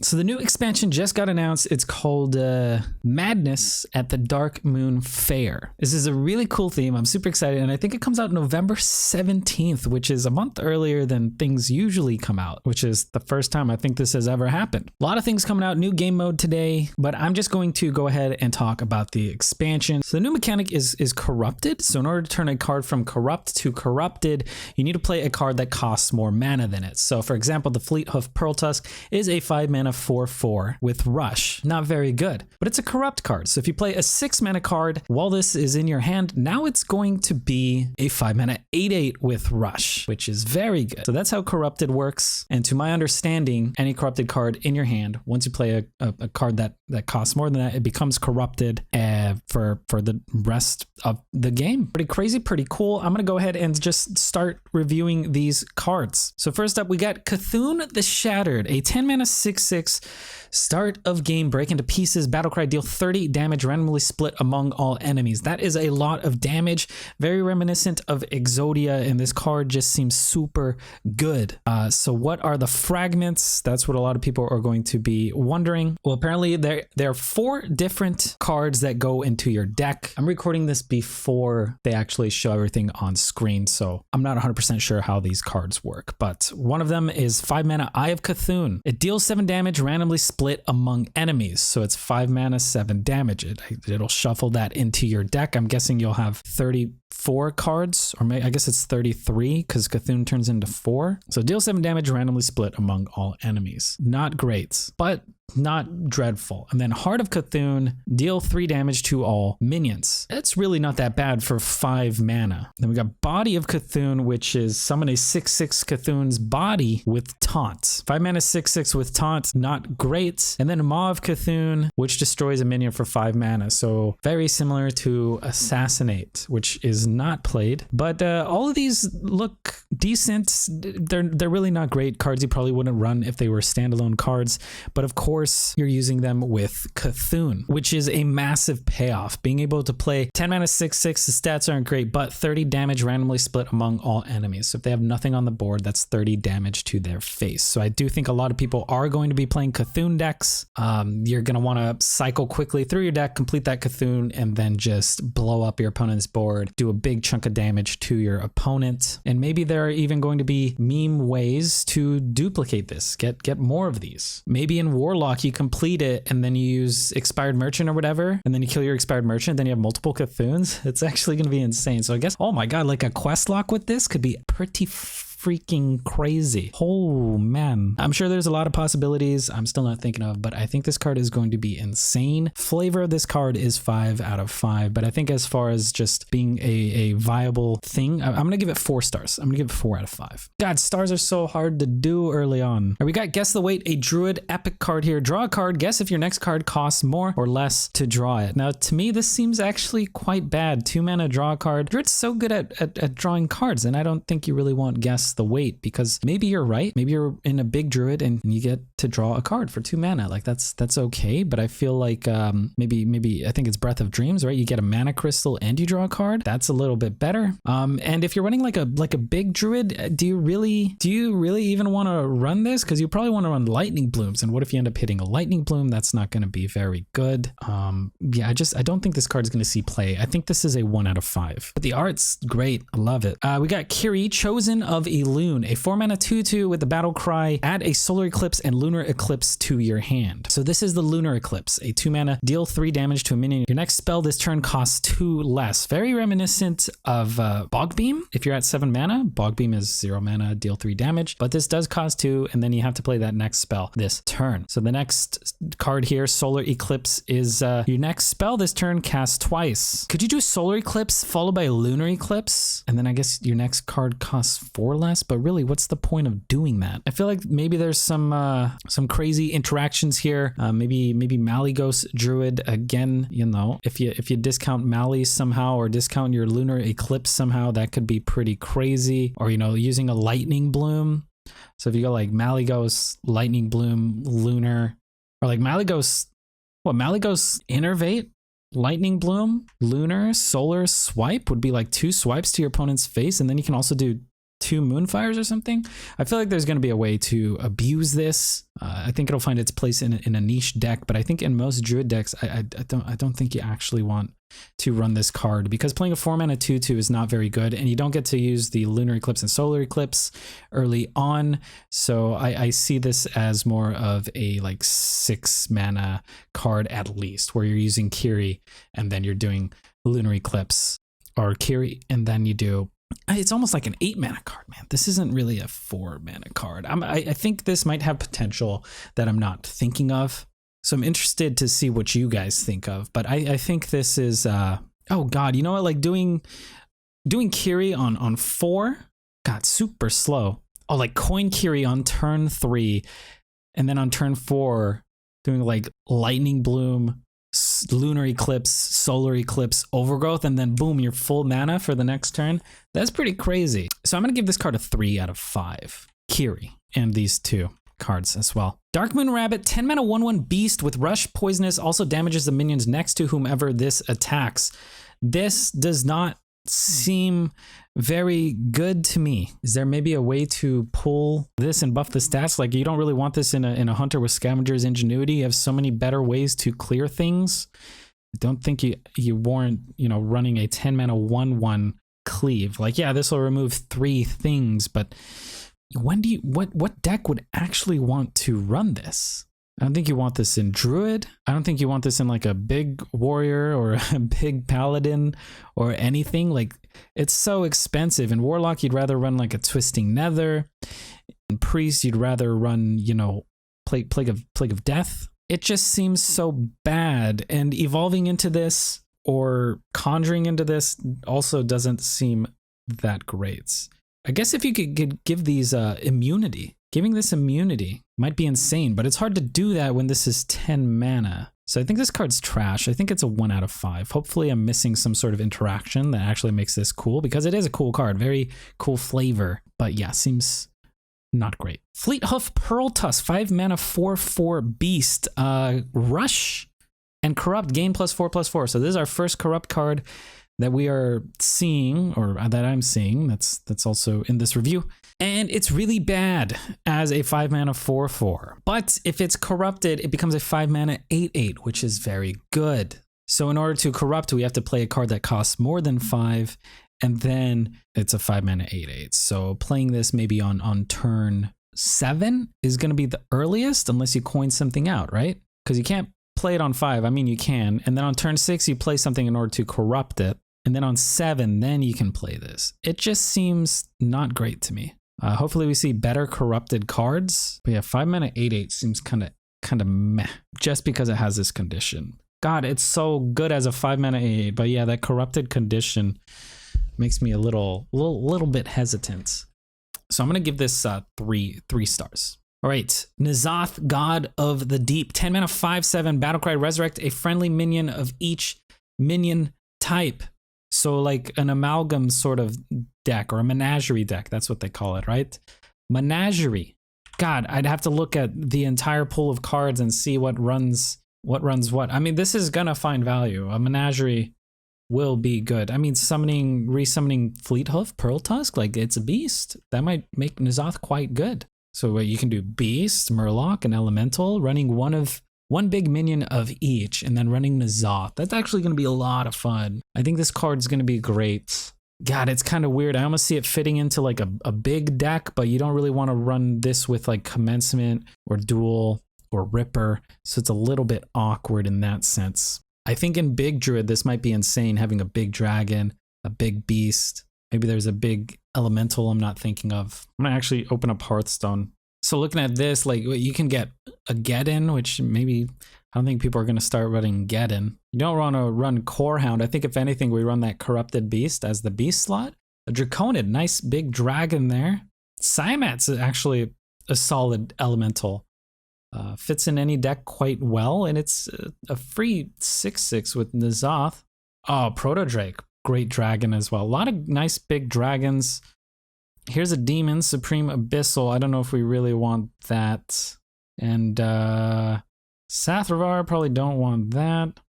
So the new expansion just got announced. It's called Madness at the Darkmoon Faire. This is a really cool theme. I'm super excited, and I think it comes out November 17th, which is a month earlier than things usually come out, which is the first time I think this has ever happened. A lot of things coming out, new game mode today, but I'm just going to go ahead and talk about the expansion. So the new mechanic is corrupted. So in order to turn a card from corrupt to corrupted, you need to play a card that costs more mana than it. So for example, the Fleethoof Pearltusk is a 5 mana 4/4 with Rush. Not very good, but it's a corrupt card. So if you play a 6 mana card while this is in your hand, now it's going to be a 5 mana 8/8 with Rush, which is very good. So that's how corrupted works. And to my understanding, any corrupted card in your hand, once you play a card that costs more than that, it becomes corrupted for the rest of the game. Pretty crazy, pretty cool. I'm gonna go ahead and just start reviewing these cards. So first up, we got Cthulhu the Shattered, a 10 mana 6/6 start of game, break into pieces, battle cry, deal 30 damage, randomly split among all enemies. That is a lot of damage, very reminiscent of Exodia, and this card just seems super good. So what are the fragments? That's what a lot of people are going to be wondering. Well, apparently there are 4 different cards that go into your deck. I'm recording this before they actually show everything on screen, so I'm not 100% sure how these cards work, but one of them is 5 mana Eye of Cthulhu. It deals 7 damage, randomly split among enemies. So it's 5 mana, 7 damage. It'll shuffle that into your deck. I'm guessing you'll have 34 cards, or maybe I guess it's 33 because Cthulhu turns into 4. So deal 7 damage, randomly split among all enemies. Not great, but not dreadful. And then Heart of Cthulhu, deal 3 damage to all minions. That's really not that bad for 5 mana. Then we got Body of Cthulhu, which is summon a 6/6 Cthulhu's body with taunt. 5 mana 6/6 with taunt, not great. And then Maw of Cthulhu, which destroys a minion for 5 mana. So very similar to Assassinate, which is not played. But all of these look decent. They're really not great cards. You probably wouldn't run if they were standalone cards. But of course, you're using them with Cthulhu, which is a massive payoff. Being able to play 10 mana 6/6, the stats aren't great, but 30 damage randomly split among all enemies. So if they have nothing on the board, that's 30 damage to their face. So I do think a lot of people are going to be playing Cthulhu decks. You're going to want to cycle quickly through your deck, complete that Cthulhu, and then just blow up your opponent's board, do a big chunk of damage to your opponent. And maybe there are even going to be meme ways to duplicate this. Get more of these. Maybe in Warlock, you complete it and then you use Expired Merchant or whatever, and then you kill your Expired Merchant, then you have multiple Cthulhu's. It's actually going to be insane. So I guess, oh my god, like a quest lock with this could be pretty freaking crazy. Oh man, I'm sure there's a lot of possibilities I'm still not thinking of, but I think this card is going to be insane. Flavor of this card is 5 out of 5, but I think as far as just being a viable thing, I'm gonna give it 4 stars. I'm gonna give it 4 out of 5. God, stars are so hard to do early on. All right, we got Guess the Weight, a Druid epic card here. Draw a card, guess if your next card costs more or less to draw it. Now to me, this seems actually quite bad. 2 mana, draw a card. Druid's so good at drawing cards, and I don't think you really want Guess the Weight, because maybe you're right. Maybe you're in a big Druid and you get to draw a card for 2 mana. Like that's okay, but I feel like maybe I think it's Breath of Dreams, right? You get a mana crystal and you draw a card. That's a little bit better. And if you're running like a big Druid, do you really even want to run this? Because you probably want to run Lightning Blooms, and what if you end up hitting a Lightning Bloom? That's not going to be very good. Yeah, I don't think this card is going to see play. I think this is a 1 out of 5, but the art's great. I love it. We got Kiri, Chosen of Elune, a 4 mana 2/2 with the battle cry, add a Solar Eclipse and Lunar Eclipse to your hand. So this is the Lunar Eclipse, a 2 mana, deal 3 damage to a minion. Your next spell this turn costs 2 less. Very reminiscent of Bog Beam. If you're at 7 mana, Bog Beam is 0 mana, deal 3 damage, but this does cost 2, and then you have to play that next spell this turn. So the next card here, Solar Eclipse, is your next spell this turn casts twice. Could you do Solar Eclipse followed by Lunar Eclipse? And then I guess your next card costs 4 less, but really, what's the point of doing that? I feel like maybe there's some crazy interactions here. Maybe Malygos Druid again. You know, if you discount Mali somehow, or discount your Lunar Eclipse somehow, that could be pretty crazy. Or using a Lightning Bloom. So if you go like Malygos, Lightning Bloom, Lunar, or like Malygos Innervate, Lightning Bloom, Lunar, Solar Swipe would be like 2 swipes to your opponent's face, and then you can also do 2 Moonfires or something. I feel like there's going to be a way to abuse this. I think it'll find its place in a niche deck, but I think in most Druid decks, I don't think you actually want to run this card, because playing a 4-mana 2/2 is not very good, and you don't get to use the Lunar Eclipse and Solar Eclipse early on. So I see this as more of a like 6-mana card at least, where you're using Kiri and then you're doing Lunar Eclipse, or Kiri and then you do. It's almost like an 8-mana card, man. This isn't really a 4-mana card. I think this might have potential that I'm not thinking of. So I'm interested to see what you guys think of. But I think this is, oh God, you know what? Like doing Kiri on 4, God, super slow. Oh, like coin Kiri on turn 3, and then on turn 4, doing like Lightning Bloom, Lunar Eclipse, Solar Eclipse, Overgrowth, and then boom, you're full mana for the next turn. That's pretty crazy. So I'm gonna give this card a 3 out of 5. Kiri, and these 2 cards as well. Darkmoon Rabbit, 10 mana 1/1 beast with rush poisonous, also damages the minions next to whomever this attacks. This does not seem very good to me. Is there maybe a way to pull this and buff the stats? Like, you don't really want this in a hunter with Scavenger's Ingenuity. You have so many better ways to clear things. I don't think you warrant, you know, running a 10 mana 1/1 cleave. Like, yeah, this will remove 3 things, but when do you, what deck would actually want to run this? I don't think you want this in Druid. I don't think you want this in like a big warrior or a big paladin or anything. Like, it's so expensive. In Warlock, you'd rather run like a Twisting Nether. In Priest, you'd rather run, you know, Plague of Death. It just seems so bad. And evolving into this or conjuring into this also doesn't seem that great. I guess if you could give these immunity, giving this immunity might be insane, but it's hard to do that when this is 10 mana. So I think this card's trash. I think it's a 1 out of 5. Hopefully I'm missing some sort of interaction that actually makes this cool, because it is a cool card, very cool flavor. But yeah, seems not great. Fleethoof Pearltusk, 5 mana 4/4 beast, rush and corrupt, gain +4/+4. So this is our first corrupt card that we are seeing, or that I'm seeing. That's also in this review. And it's really bad as a 5 mana 4/4. But if it's corrupted, it becomes a 5 mana 8/8, which is very good. So in order to corrupt, we have to play a card that costs more than 5, and then it's a 5 mana 8/8. So playing this maybe on turn 7 is going to be the earliest, unless you coin something out, right? Because you can't play it on 5. I mean, you can. And then on turn 6, you play something in order to corrupt it. And then on 7, then you can play this. It just seems not great to me. Hopefully we see better corrupted cards. But yeah, 5 mana 8/8 seems kind of meh, just because it has this condition. God, it's so good as a 5 mana 8/8, but yeah, that corrupted condition makes me a little bit hesitant. So I'm gonna give this 3 stars. All right, N'Zoth, God of the Deep, 10 mana 5/7 battlecry, resurrect a friendly minion of each minion type. So like an amalgam sort of deck, or a menagerie deck. That's what they call it, right? Menagerie. God, I'd have to look at the entire pool of cards and see what runs what. I mean, this is gonna find value. A menagerie will be good. I mean, resummoning Fleethoof Pearltusk, like, it's a beast. That might make N'Zoth quite good. So you can do Beast, Murloc, and Elemental, running one big minion of each, and then running N'Zoth. That's actually going to be a lot of fun. I think this card's going to be great. God, it's kind of weird. I almost see it fitting into like a big deck, but you don't really want to run this with like Commencement or Duel or Ripper. So it's a little bit awkward in that sense. I think in Big Druid, this might be insane, having a big dragon, a big beast. Maybe there's a big elemental I'm not thinking of. I'm going to actually open up Hearthstone. So looking at this, like, you can get a Geddon, which maybe, I don't think people are going to start running Geddon. You don't want to run Corehound. I think if anything, we run that Corrupted Beast as the beast slot. A Draconid, nice big dragon there. Siamat's actually a solid elemental. Fits in any deck quite well, and it's a free 6/6 with N'Zoth. Oh, Proto-Drake, great dragon as well. A lot of nice big dragons. Here's a demon, Supreme Abyssal. I don't know if we really want that. And Sathravar, probably don't want that.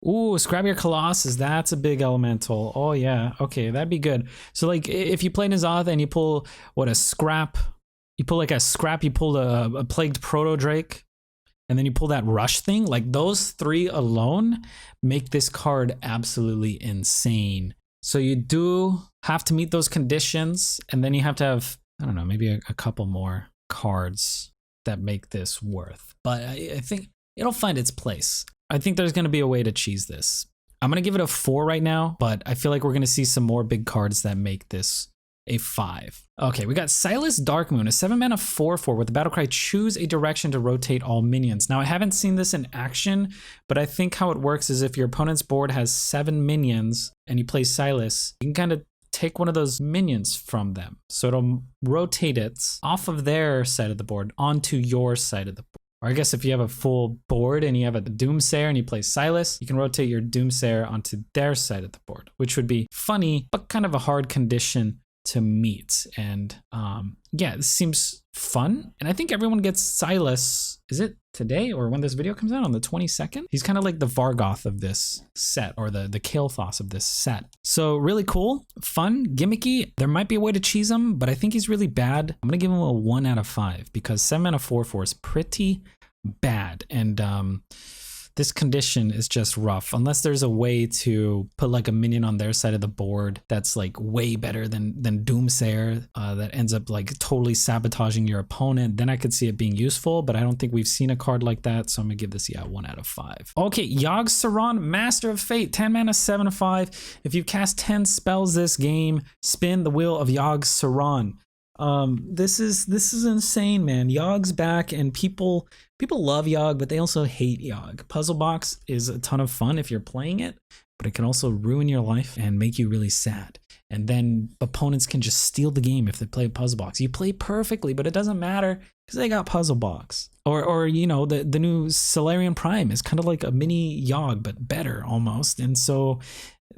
Ooh, Scrabbier Colossus. That's a big elemental. Oh yeah. Okay, that'd be good. So like if you play N'Zoth and you pull what a scrap, you pull like a scrap, you pull a plagued proto drake, and then you pull that rush thing. Like those three alone make this card absolutely insane. So you do have to meet those conditions, and then you have to have, I don't know, maybe a couple more cards that make this worth. But I think it'll find its place. I think there's going to be a way to cheese this. I'm going to give it a 4 right now, but I feel like we're going to see some more big cards that make this a 5. Okay, we got Silas Darkmoon, a 7-mana 4/4 with the battlecry, choose a direction to rotate all minions. Now, I haven't seen this in action, but I think how it works is if your opponent's board has 7 minions and you play Silas, you can kind of take one of those minions from them. So it'll rotate it off of their side of the board onto your side of the board. Or I guess if you have a full board and you have a Doomsayer and you play Silas, you can rotate your Doomsayer onto their side of the board, which would be funny, but kind of a hard condition to meet. And yeah, this seems fun. And I think everyone gets Silas, is it today or when this video comes out on the 22nd? He's kind of like the Vargoth of this set, or the Kael'thas of this set. So really cool, fun, gimmicky. There might be a way to cheese him, but I think he's really bad. I'm gonna give him a 1 out of 5 because 7-mana 4/4 is pretty bad. And this condition is just rough unless there's a way to put like a minion on their side of the board that's like way better than Doomsayer that ends up like totally sabotaging your opponent. Then I could see it being useful, but I don't think we've seen a card like that, so I'm gonna give this 1 out of 5. Okay, Yogg-saron, Master of Fate, 10 mana 7/5. If you cast 10 spells this game, spin the wheel of Yogg-saron. This is insane, man. Yogg's back, and people love Yogg, but they also hate Yogg. Puzzle Box is a ton of fun if you're playing it, but it can also ruin your life and make you really sad. And then opponents can just steal the game if they play Puzzle Box. You play perfectly, but it doesn't matter because they got Puzzle Box. Or you know, the new Solarian Prime is kind of like a mini Yogg, but better almost. And so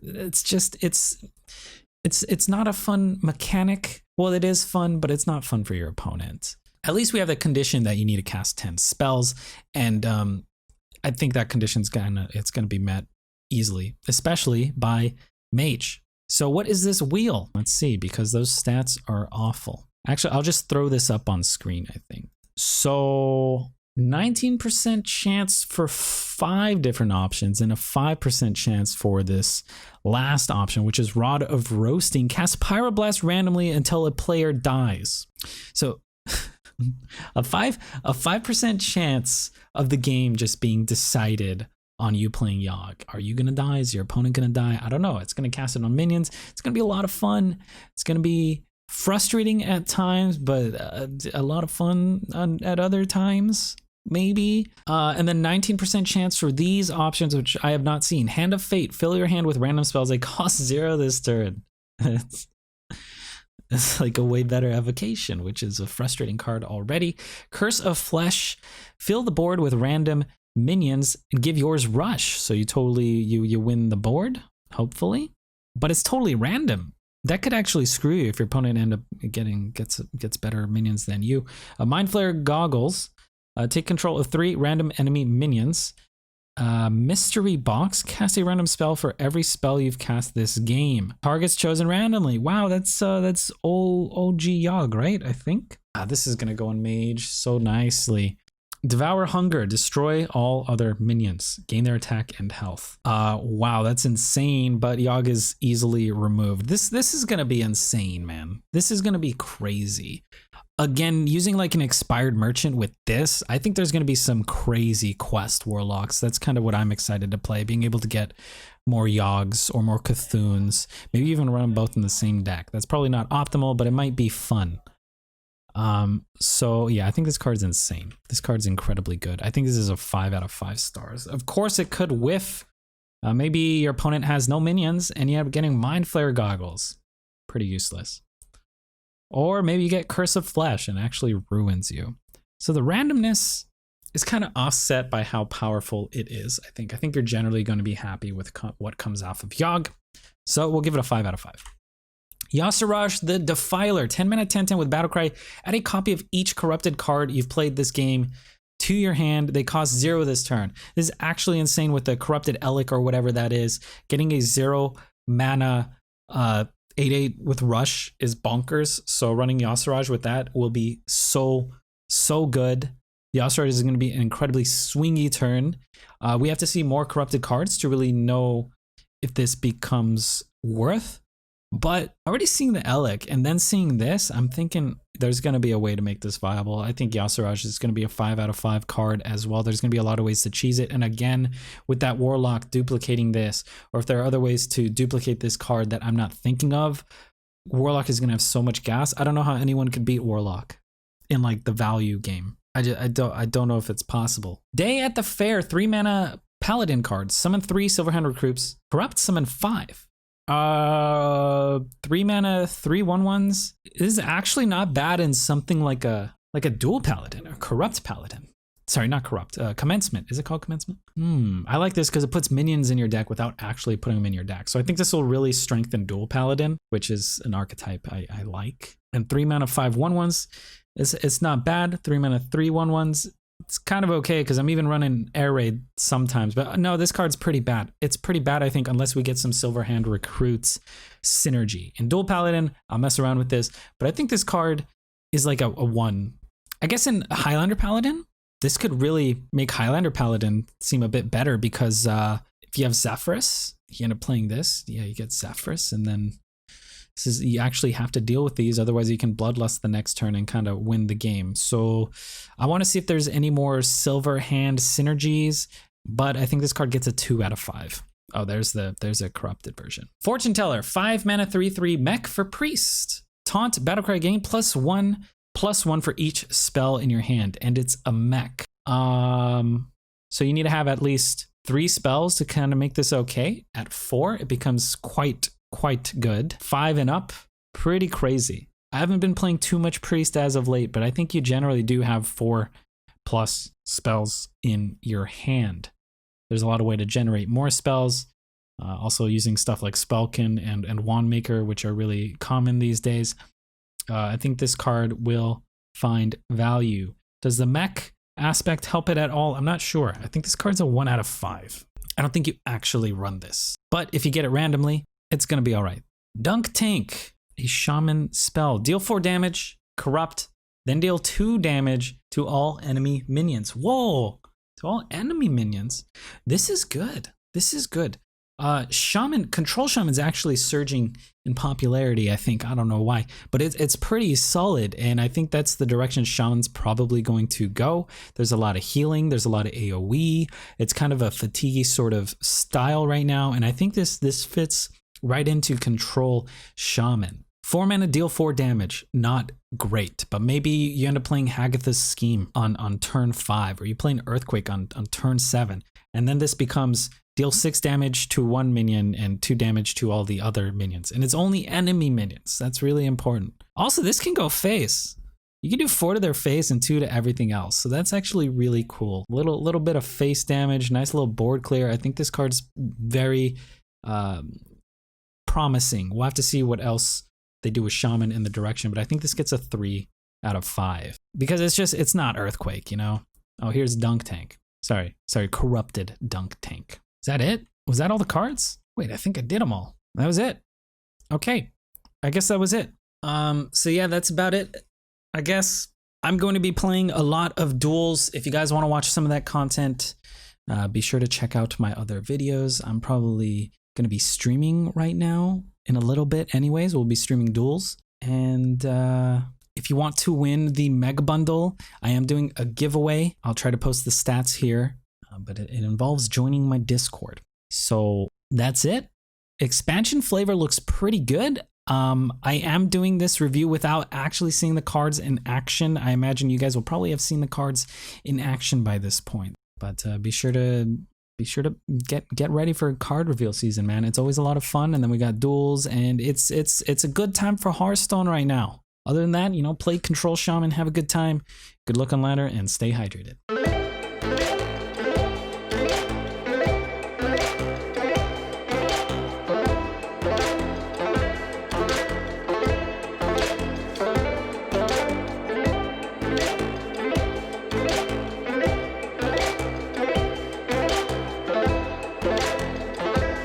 it's just it's not a fun mechanic. Well, it is fun, but it's not fun for your opponent. At least we have the condition that you need to cast 10 spells, and I think that condition's gonna be met easily, especially by Mage. So what is this wheel? Let's see, because those stats are awful. Actually, I'll just throw this up on screen, I think. So 19% chance for 5 different options and a 5% chance for this last option, which is Rod of Roasting. Cast Pyroblast randomly until a player dies. So a 5% chance of the game just being decided on you playing Yogg. Are you gonna die? Is your opponent gonna die? I don't know. It's gonna cast it on minions. It's gonna be a lot of fun. It's gonna be frustrating at times, but a lot of fun at other times, maybe. And then 19% chance for these options, which I have not seen. Hand of Fate. Fill your hand with random spells. They cost 0 this turn. It's like a way better evocation, which is a frustrating card already. Curse of Flesh. Fill the board with random minions and give yours rush. So you totally you win the board, hopefully. But it's totally random. That could actually screw you if your opponent end up gets better minions than you. Mind Flayer Goggles. Take control of 3 random enemy minions. Mystery Box. Cast a random spell for every spell you've cast this game. Targets chosen randomly. Wow, that's OG Yogg, right? I think. This is gonna go on Mage so nicely. Devour Hunger. Destroy all other minions. Gain their attack and health. Wow, that's insane, but Yogg is easily removed. This is gonna be insane, man. This is gonna be crazy. Again, using like an expired merchant with this, I think there's going to be some crazy quest warlocks. That's kind of what I'm excited to play, being able to get more Yoggs or more Cthuns, maybe even run them both in the same deck. That's probably not optimal, but it might be fun. So yeah, I think this card's insane. This card's incredibly good. I think this is a 5 out of 5 stars. Of course, it could whiff. Maybe your opponent has no minions and you end up getting Mind Flayer Goggles. Pretty useless. Or maybe you get Curse of Flesh and it actually ruins you. So the randomness is kind of offset by how powerful it is. I think you're generally going to be happy with what comes off of Yogg. So we'll give it a 5 out of 5. Yogg-saron the Defiler, 10 mana 10/10 with Battlecry. Add a copy of each corrupted card you've played this game to your hand. They cost 0 this turn. This is actually insane with the Corrupted Elic or whatever that is. Getting a 0 mana 8/8 with Rush is bonkers. So running Yogg-saron with that will be so good. Yogg-saron is going to be an incredibly swingy turn. We have to see more corrupted cards to really know if this becomes worth. But already seeing the Elic and then seeing this, I'm thinking there's going to be a way to make this viable. I think Yogg-saron is going to be a 5 out of 5 card as well. There's going to be a lot of ways to cheese it. And again, with that Warlock duplicating this, or if there are other ways to duplicate this card that I'm not thinking of, Warlock is going to have so much gas. I don't know how anyone could beat Warlock in like the value game. I don't know if it's possible. Day at the Fair, 3 mana Paladin cards. Summon 3 Silverhand Recruits. Corrupt, summon 5. 3 mana 3/1/1s is actually not bad in something like a dual paladin or corrupt paladin. Sorry, not corrupt. Commencement. Is it called commencement? I like this because it puts minions in your deck without actually putting them in your deck. So I think this will really strengthen dual paladin, which is an archetype I like. And 3 mana 5/1/1s. It's not bad. 3 mana 3/1/1s. It's kind of okay because I'm even running Air Raid sometimes. But no, this card's pretty bad. It's pretty bad, I think, unless we get some Silverhand Recruits synergy. In Dual Paladin, I'll mess around with this. But I think this card is like a 1. I guess in Highlander Paladin, this could really make Highlander Paladin seem a bit better because if you have Zephyrus, you end up playing this. Yeah, you get Zephyrus, and then this is, you actually have to deal with these, otherwise you can Bloodlust the next turn and kind of win the game. So I want to see if there's any more Silver Hand synergies, but I think this card gets a 2 out of 5. Oh, there's a corrupted version. Fortune Teller, 5 mana 3/3 mech for Priest. Taunt, Battlecry gain +1/+1 for each spell in your hand, and it's a mech. So you need to have at least 3 spells to kind of make this okay. At 4, it becomes quite good. 5 and up, pretty crazy. I haven't been playing too much Priest as of late, but I think you generally do have 4+ spells in your hand. There's a lot of way to generate more spells. Also using stuff like Spellkin and Wandmaker, which are really common these days. I think this card will find value. Does the mech aspect help it at all? I'm not sure. I think this card's a 1 out of 5. I don't think you actually run this, but if you get it randomly, it's going to be all right. Dunk Tank, a shaman spell. Deal 4 damage, corrupt, then deal 2 damage to all enemy minions. Whoa, to all enemy minions. This is good. This is good. Control Shaman's actually surging in popularity, I think. I don't know why, but it's pretty solid, and I think that's the direction Shaman's probably going to go. There's a lot of healing, there's a lot of AoE. It's kind of a fatiguey sort of style right now, and I think this fits right into Control Shaman. 4 mana, deal 4 damage. Not great, but maybe you end up playing Hagatha's Scheme on turn 5, or you play an Earthquake on turn 7, and then this becomes deal 6 damage to 1 minion and 2 damage to all the other minions. And it's only enemy minions. That's really important. Also, this can go face. You can do 4 to their face and 2 to everything else. So that's actually really cool. Little bit of face damage, nice little board clear. I think this card's very promising. We'll have to see what else they do with Shaman in the direction, but I think this gets a 3 out of 5 because it's not Earthquake, you know? Oh, here's Dunk Tank. Sorry, Corrupted Dunk Tank. Is that it? Was that all the cards? Wait, I think I did them all. That was it. Okay, I guess that was it. So yeah, that's about it. I guess I'm going to be playing a lot of duels. If you guys want to watch some of that content, be sure to check out my other videos. I'm probably going to be streaming right now in a little bit anyways. We'll be streaming duels. And if you want to win the Mega Bundle, I am doing a giveaway. I'll try to post the stats here, but it involves joining my Discord. So that's it. Expansion flavor looks pretty good. I am doing this review without actually seeing the cards in action. I imagine you guys will probably have seen the cards in action by this point. But be sure to get ready for card reveal season, man. It's always a lot of fun, and then we got duels, and it's a good time for Hearthstone right now. Other than that, play Control Shaman, have a good time, good luck on ladder, and stay hydrated.